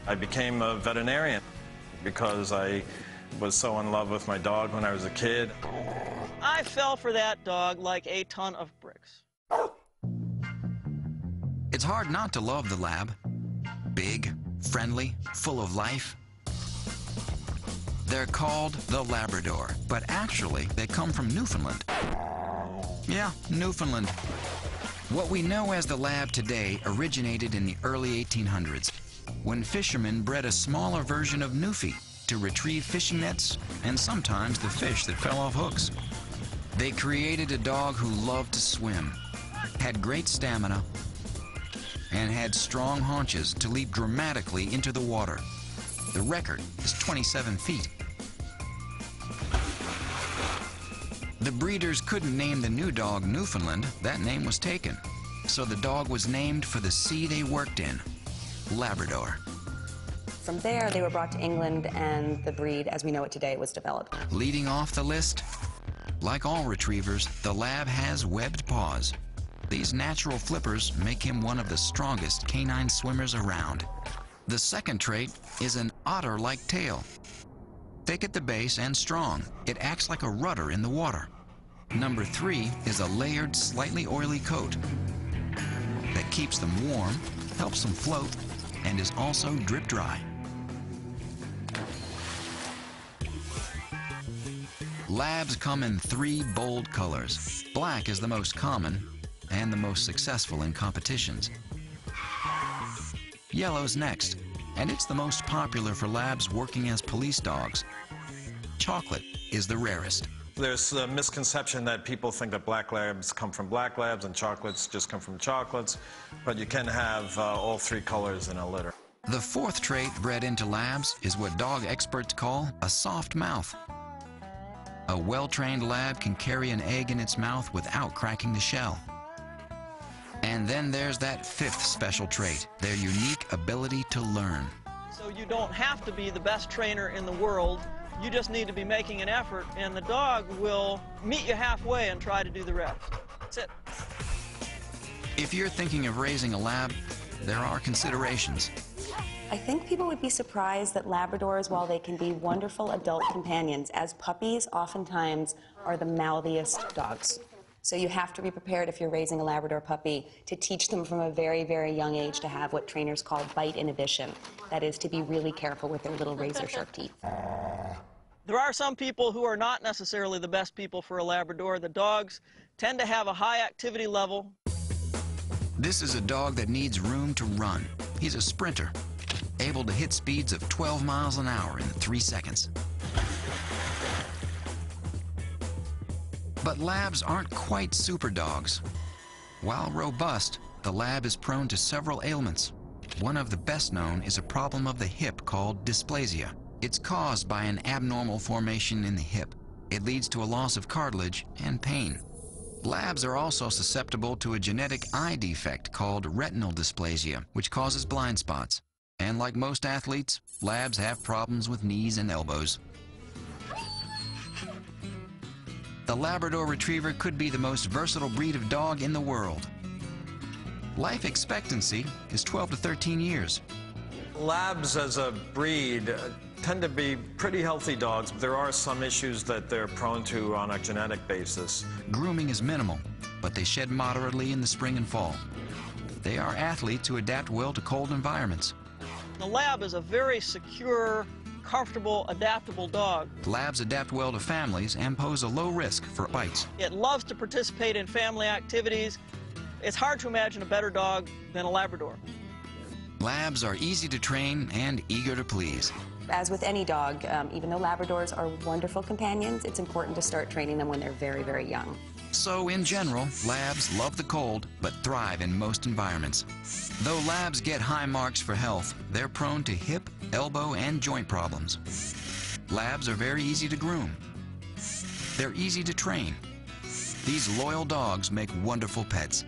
I became a veterinarian because I was so in love with my dog when I was a kid. I fell for that dog like a ton of bricks. It's hard not to love the Lab. Big, friendly, full of life. They're called the Labrador, but actually they come from Newfoundland. Yeah, Newfoundland. What we know as the Lab today originated in the early 1800s, when fishermen bred a smaller version of Newfie to retrieve fishing nets and sometimes the fish that fell off hooks. They created a dog who loved to swim, had great stamina, and had strong haunches to leap dramatically into the water. The record is 27 feet. The breeders couldn't name the new dog Newfoundland. That name was taken. So the dog was named for the sea they worked in, Labrador. From there, they were brought to England, and the breed, as we know it today, was developed. Leading off the list, like all retrievers, the Lab has webbed paws. These natural flippers make him one of the strongest canine swimmers around. The second trait is an otter-like tail. Thick at the base and strong, it acts like a rudder in the water. Number 3 is a layered, slightly oily coat that keeps them warm, helps them float, and is also drip dry. Labs come in 3 bold colors. Black is the most common and the most successful in competitions. Yellow's next, and it's the most popular for Labs working as police dogs. Chocolate is the rarest. There's a misconception that people think that black labs come from black labs and chocolates just come from chocolates, but you can have all 3 colors in a litter. The 4th trait bred into Labs is what dog experts call a soft mouth. A well-trained Lab can carry an egg in its mouth without cracking the shell. And then there's that 5th special trait, their unique ability to learn. So you don't have to be the best trainer in the world. You just need to be making an effort, and the dog will meet you halfway and try to do the rest. That's it. If you're thinking of raising a Lab, there are considerations. I think people would be surprised that Labradors, while they can be wonderful adult companions, as puppies oftentimes are the mouthiest dogs. So you have to be prepared, if you're raising a Labrador puppy, to teach them from a very, very young age to have what trainers call bite inhibition. That is, to be really careful with their little razor-sharp teeth. There are some people who are not necessarily the best people for a Labrador. The dogs tend to have a high activity level. This is a dog that needs room to run. He's a sprinter, able to hit speeds of 12 miles an hour in 3 seconds. But Labs aren't quite super dogs. While robust, the Lab is prone to several ailments. One of the best known is a problem of the hip called dysplasia. It's caused by an abnormal formation in the hip. It leads to a loss of cartilage and pain. Labs are also susceptible to a genetic eye defect called retinal dysplasia, which causes blind spots. And like most athletes, Labs have problems with knees and elbows. The Labrador Retriever could be the most versatile breed of dog in the world. Life expectancy is 12 to 13 years. Labs as a breed tend to be pretty healthy dogs, but there are some issues that they're prone to on a genetic basis. Grooming is minimal, but they shed moderately in the spring and fall. They are athletes who adapt well to cold environments. The Lab is a very secure, comfortable, adaptable dog. Labs adapt well to families and pose a low risk for bites. It loves to participate in family activities. It's hard to imagine a better dog than a Labrador. Labs are easy to train and eager to please. As with any dog, even though Labradors are wonderful companions, it's important to start training them when they're very, very young. So in general, Labs love the cold, but thrive in most environments. Though Labs get high marks for health, they're prone to hip, elbow, and joint problems. Labs are very easy to groom. They're easy to train. These loyal dogs make wonderful pets.